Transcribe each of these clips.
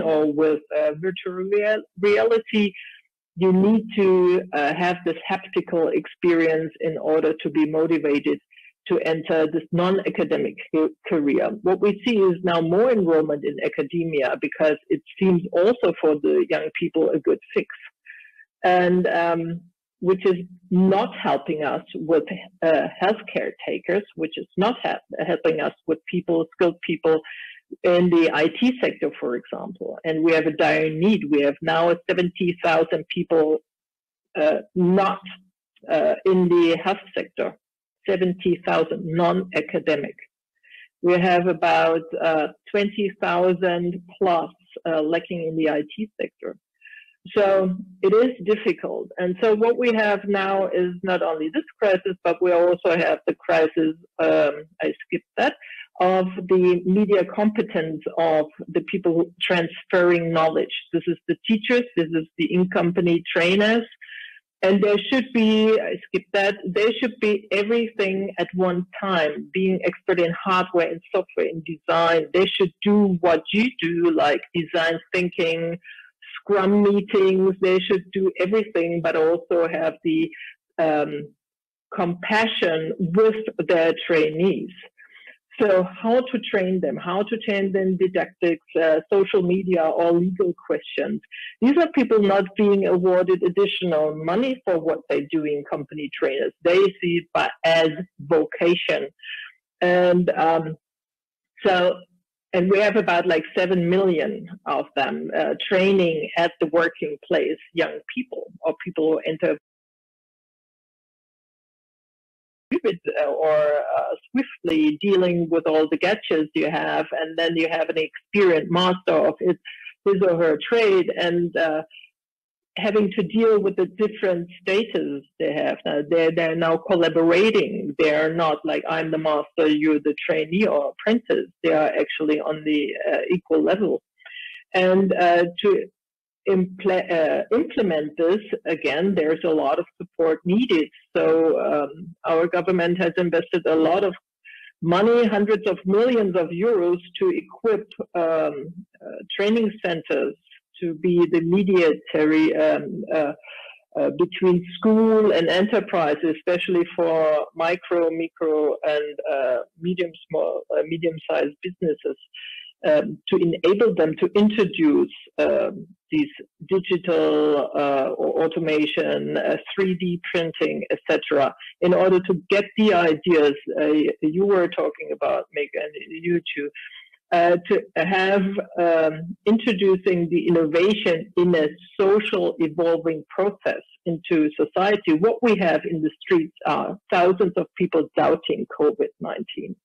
or with virtual reality, you need to have this haptical experience in order to be motivated to enter this non-academic career. What we see is now more enrollment in academia because it seems also for the young people a good fix, and which is not helping us with healthcare takers, which is not helping us with people, skilled people in the IT sector, for example. And we have a dire need. We have now 70,000 people not in the health sector, 70,000 non-academic. We have about 20,000 plus lacking in the IT sector. So it is difficult. And so what we have now is not only this crisis, but we also have the crisis, I skipped that, of the media competence of the people transferring knowledge. This is the teachers, this is the in-company trainers, and there should be, I skipped that, there should be everything at one time, being expert in hardware and software and design. They should do what you do, like design thinking, Scrum meetings. They should do everything, but also have the compassion with their trainees. So how to train them, didactics, social media, or legal questions. These are people not being awarded additional money for what they do in company trainers. They see it as vocation. And and we have about like 7 million of them training at the working place, young people or people who enter or swiftly dealing with all the gadgets you have, and then you have an experienced master of his or her trade, and having to deal with the different status they have. They're now collaborating. They're not like, I'm the master, you're the trainee or apprentice. They are actually on the equal level. And to implement this, again, there's a lot of support needed. So our government has invested a lot of money, hundreds of millions of euros, to equip training centers to be the mediatory between school and enterprise, especially for micro, and medium-sized businesses, to enable them to introduce these digital automation, 3D printing, etc., in order to get the ideas you were talking about, Meg, and you too, to have introducing the innovation in a social evolving process into society. What we have in the streets are thousands of people doubting COVID-19.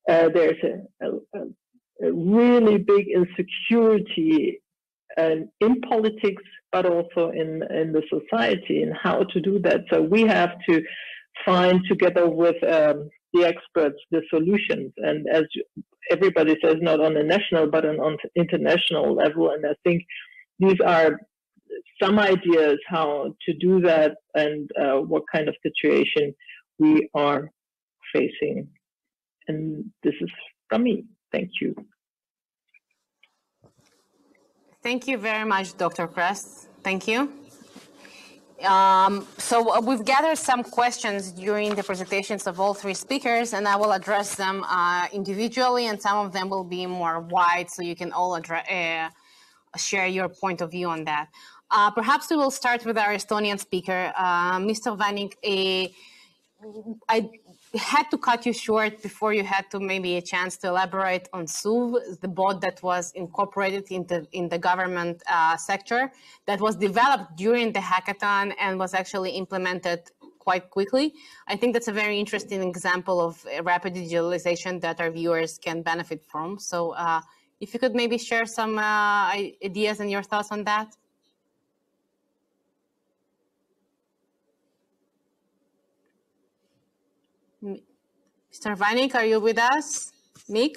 There's a really big insecurity in politics, but also in the society, and how to do that. So we have to find, together with the experts, the solutions. And as everybody says, not on a national, but on international level. And I think these are some ideas how to do that, and what kind of situation we are facing. And this is from me. Thank you. Thank you very much, Dr. Kress. Thank you. So we've gathered some questions during the presentations of all three speakers, and I will address them individually, and some of them will be more wide, so you can all share your point of view on that. Perhaps we will start with our Estonian speaker, Mr. Vanik. I had to cut you short before you had to maybe a chance to elaborate on SUV, the bot that was incorporated in the government sector, that was developed during the hackathon and was actually implemented quite quickly. I think that's a very interesting example of rapid digitalization that our viewers can benefit from. So if you could maybe share some ideas and your thoughts on that. Mr. Vanik, are you with us? Mick?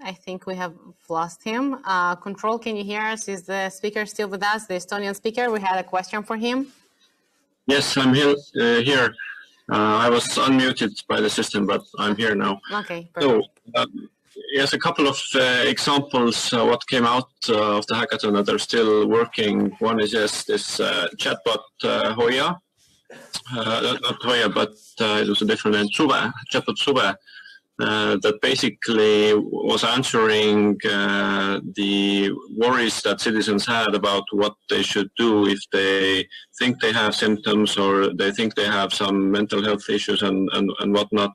I think we have lost him. Control, can you hear us? Is the speaker still with us, the Estonian speaker? We had a question for him. Yes, I'm here. I was unmuted by the system, but I'm here now. Okay, perfect. So, yes, a couple of examples what came out of the hackathon that are still working. One is yes, this chatbot Hoya. Not Hoya, but it was a different name, chatbot Suve, that basically was answering the worries that citizens had about what they should do if they think they have symptoms or they think they have some mental health issues and whatnot.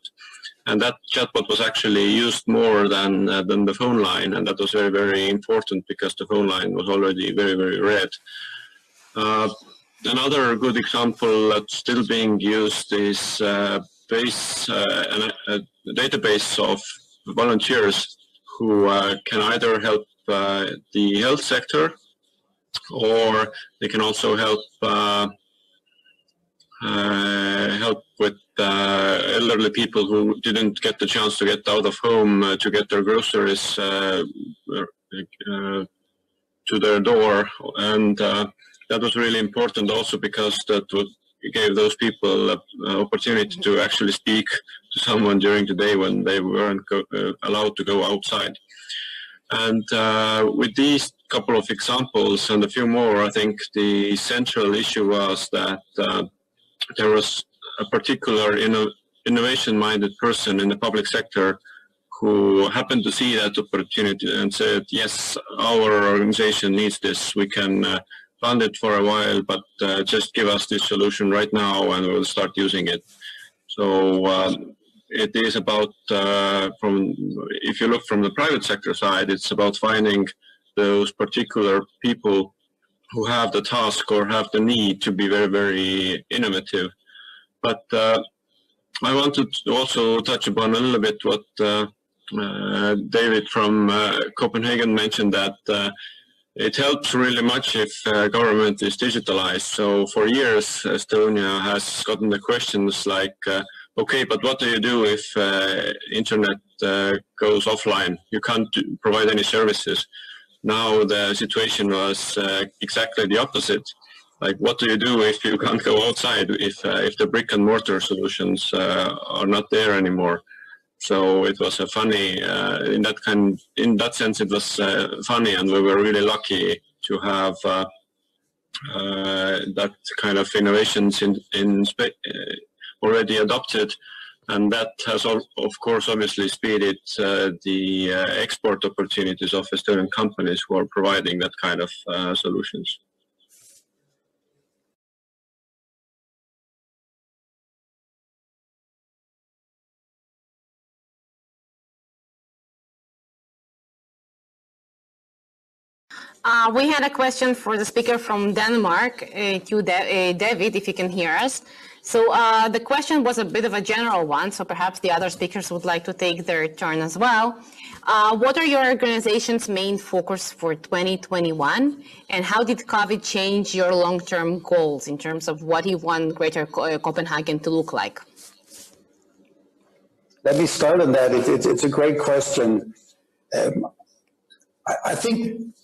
And that chatbot was actually used more than the phone line, and that was very, very important because the phone line was already very, very red. Another good example that's still being used is a database of volunteers who can either help the health sector, or they can also help with elderly people who didn't get the chance to get out of home to get their groceries to their door, and that was really important also because that gave those people an opportunity to actually speak to someone during the day when they weren't allowed to go outside. And with these couple of examples and a few more, I think the central issue was that there was a particular innovation-minded person in the public sector who happened to see that opportunity and said, yes, our organization needs this. We can fund it for a while, but just give us this solution right now and we'll start using it. So it is about, if you look from the private sector side, it's about finding those particular people who have the task or have the need to be very, very innovative. But I wanted to also touch upon a little bit what David from Copenhagen mentioned, that it helps really much if government is digitalized. So for years, Estonia has gotten the questions like, okay, but what do you do if internet goes offline? You can't provide any services. Now the situation was exactly the opposite. Like, what do you do if you can't go outside, if the brick and mortar solutions are not there anymore? So it was a funny, in that sense, it was funny, and we were really lucky to have that kind of innovations already adopted. And that has, of course, obviously speeded the export opportunities of Estonian companies who are providing that kind of solutions. We had a question for the speaker from Denmark, to David, if you can hear us. So the question was a bit of a general one, so perhaps the other speakers would like to take their turn as well. What are your organization's main focus for 2021, and how did COVID change your long-term goals in terms of what you want Greater Copenhagen to look like? Let me start on that. It's a great question. I think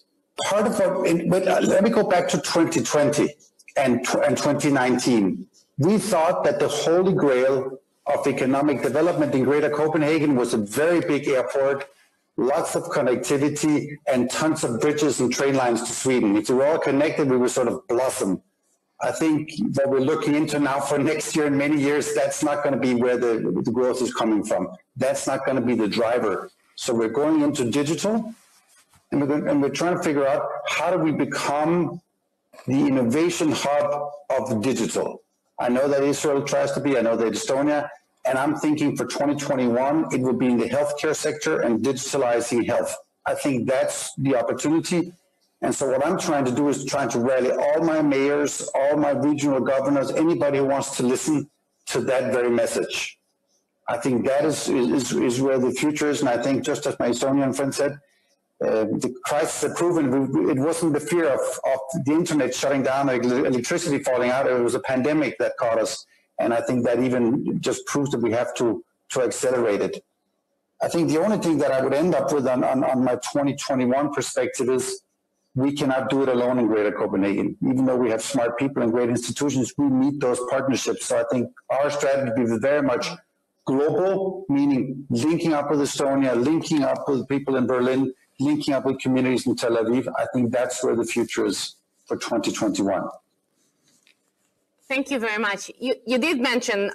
part of let me go back to 2020 and 2019. We thought that the holy grail of economic development in Greater Copenhagen was a very big airport, lots of connectivity, and tons of bridges and train lines to Sweden. If we were all connected, we would sort of blossom. I think that we're looking into now for next year and many years, that's not going to be where the growth is coming from. That's not going to be the driver. So we're going into digital, and we're trying to figure out how do we become the innovation hub of digital. I know that Israel tries to be, I know that Estonia, and I'm thinking for 2021, it will be in the healthcare sector and digitalizing health. I think that's the opportunity. And so what I'm trying to do is trying to rally all my mayors, all my regional governors, anybody who wants to listen to that very message. I think that is where the future is. And I think, just as my Estonian friend said, the crisis had proven it wasn't the fear of the internet shutting down, or electricity falling out. It was a pandemic that caught us. And I think that even just proves that we have to accelerate it. I think the only thing that I would end up with on my 2021 perspective is we cannot do it alone in Greater Copenhagen. Even though we have smart people and great institutions, we need those partnerships. So I think our strategy is very much global, meaning linking up with Estonia, linking up with people in Berlin, linking up with communities in Tel Aviv. I think that's where the future is for 2021. Thank you very much. You did mention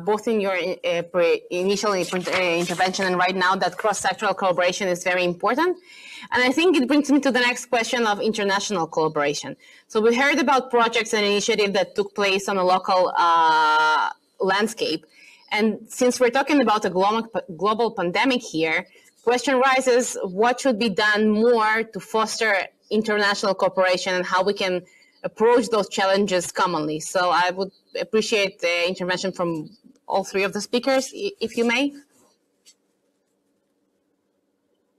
both in your initial intervention and right now that cross-sectoral collaboration is very important. And I think it brings me to the next question of international collaboration. So we heard about projects and initiatives that took place on a local landscape. And since we're talking about a global pandemic here, question rises, what should be done more to foster international cooperation and how we can approach those challenges commonly? So I would appreciate the intervention from all three of the speakers, if you may.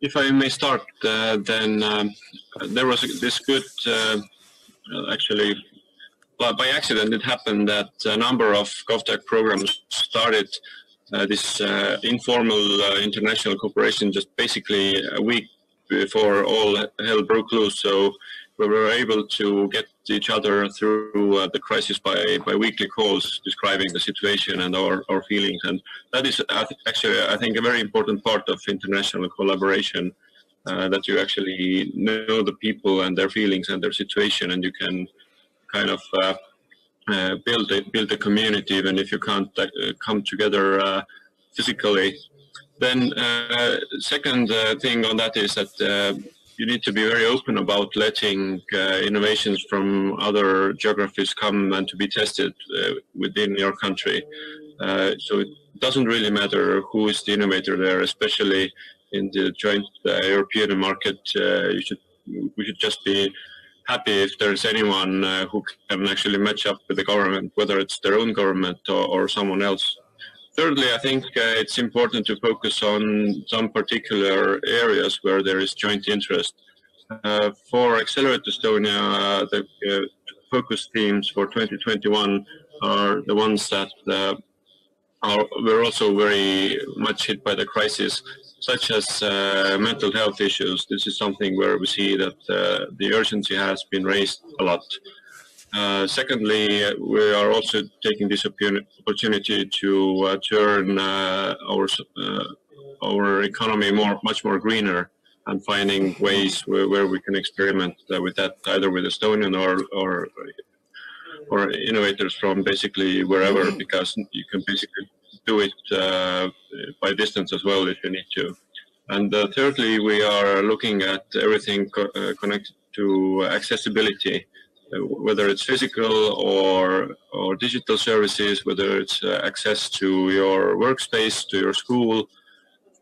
If I may start, then there was this good, actually, by accident, it happened that a number of GovTech programs started this informal international cooperation just basically a week before all hell broke loose. So we were able to get each other through the crisis by weekly calls describing the situation and our feelings. And that is actually, I think, a very important part of international collaboration, that you actually know the people and their feelings and their situation, and you can kind of build a community even if you can't come together physically. Then second thing on that is that you need to be very open about letting innovations from other geographies come and to be tested within your country. So it doesn't really matter who is the innovator there, especially in the joint European market. We should just be happy if there's anyone who can actually match up with the government, whether it's their own government or someone else. Thirdly, I think it's important to focus on some particular areas where there is joint interest. For Accelerate Estonia, the focus themes for 2021 are the ones that were also very much hit by the crisis, such as mental health issues. This is something where we see that the urgency has been raised a lot. Secondly, we are also taking this opportunity to turn our economy much more greener, and finding ways where we can experiment with that, either with Estonian or innovators from basically wherever, because you can basically do it by distance as well if you need to. And thirdly, we are looking at everything connected to accessibility, whether it's physical or digital services, whether it's access to your workspace, to your school.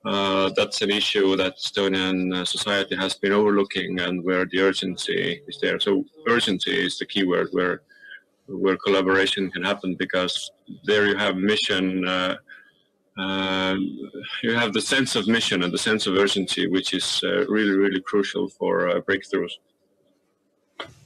That's an issue that Estonian society has been overlooking, and where the urgency is there. So urgency is the key word where collaboration can happen, because there you have mission, you have the sense of mission and the sense of urgency, which is really, really crucial for breakthroughs.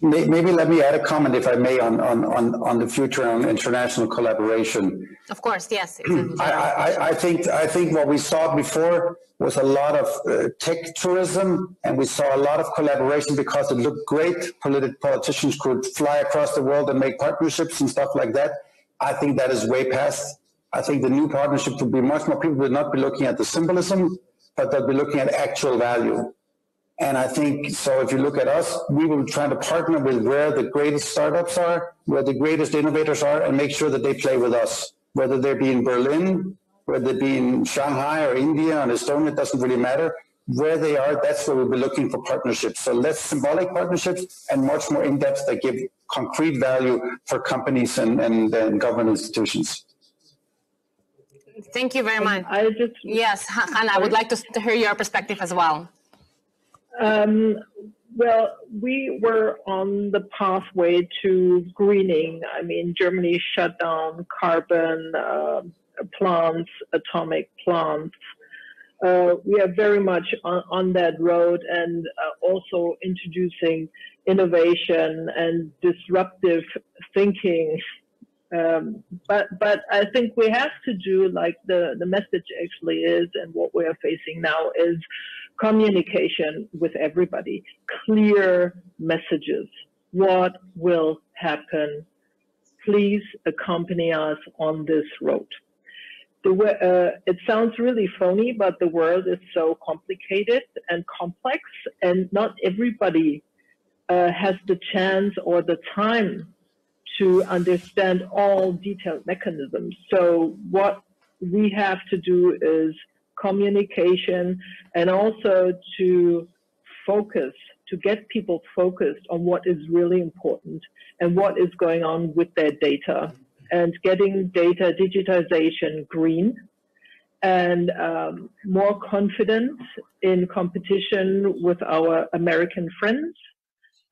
Maybe let me add a comment, if I may, on the future on international collaboration. Of course, yes. I think what we saw before was a lot of tech tourism, and we saw a lot of collaboration because it looked great. Politicians could fly across the world and make partnerships and stuff like that. I think that is way past. I think the new partnership would be much more, people would not be looking at the symbolism, but they'll be looking at actual value. And I think, so if you look at us, we will try to partner with where the greatest startups are, where the greatest innovators are, and make sure that they play with us, whether they be in Berlin, whether they be in Shanghai or India and Estonia, it doesn't really matter. Where they are, that's where we'll be looking for partnerships. So less symbolic partnerships and much more in-depth that give concrete value for companies and government institutions. Thank you very much. Yes, Hannah, I would like to hear your perspective as well. Well, we were on the pathway to greening. I mean, Germany shut down carbon plants, atomic plants. We are very much on that road, and also introducing innovation and disruptive thinking. But I think we have to do, like the message actually is, and what we are facing now is communication with everybody, clear messages. What will happen? Please accompany us on this road. It sounds really phony, but the world is so complicated and complex, and not everybody has the chance or the time to understand all detailed mechanisms. So what we have to do is communication, and also to focus, to get people focused on what is really important and what is going on with their data, and getting data digitization green, and more confident in competition with our American friends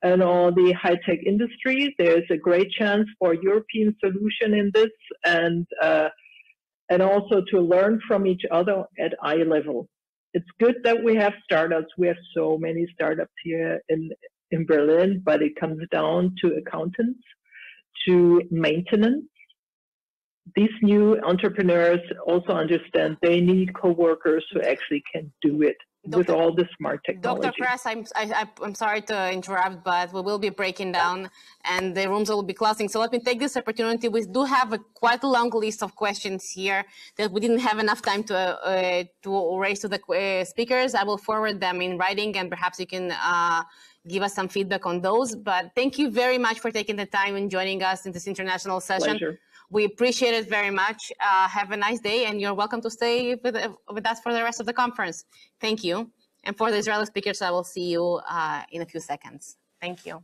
and all the high-tech industries. There's a great chance for a European solution in this, and also to learn from each other at eye level. It's good that we have startups. We have so many startups here in Berlin, but it comes down to accountants, to maintenance. These new entrepreneurs also understand they need coworkers who actually can do it with all the smart technology. Dr. Kress, I'm sorry to interrupt, but we will be breaking down and the rooms will be closing. So let me take this opportunity. We do have quite a long list of questions here that we didn't have enough time to raise to the speakers. I will forward them in writing, and perhaps you can give us some feedback on those. But thank you very much for taking the time and joining us in this international session. Pleasure. We appreciate it very much. Have a nice day, and you're welcome to stay with us for the rest of the conference. Thank you. And for the Israeli speakers, I will see you in a few seconds. Thank you.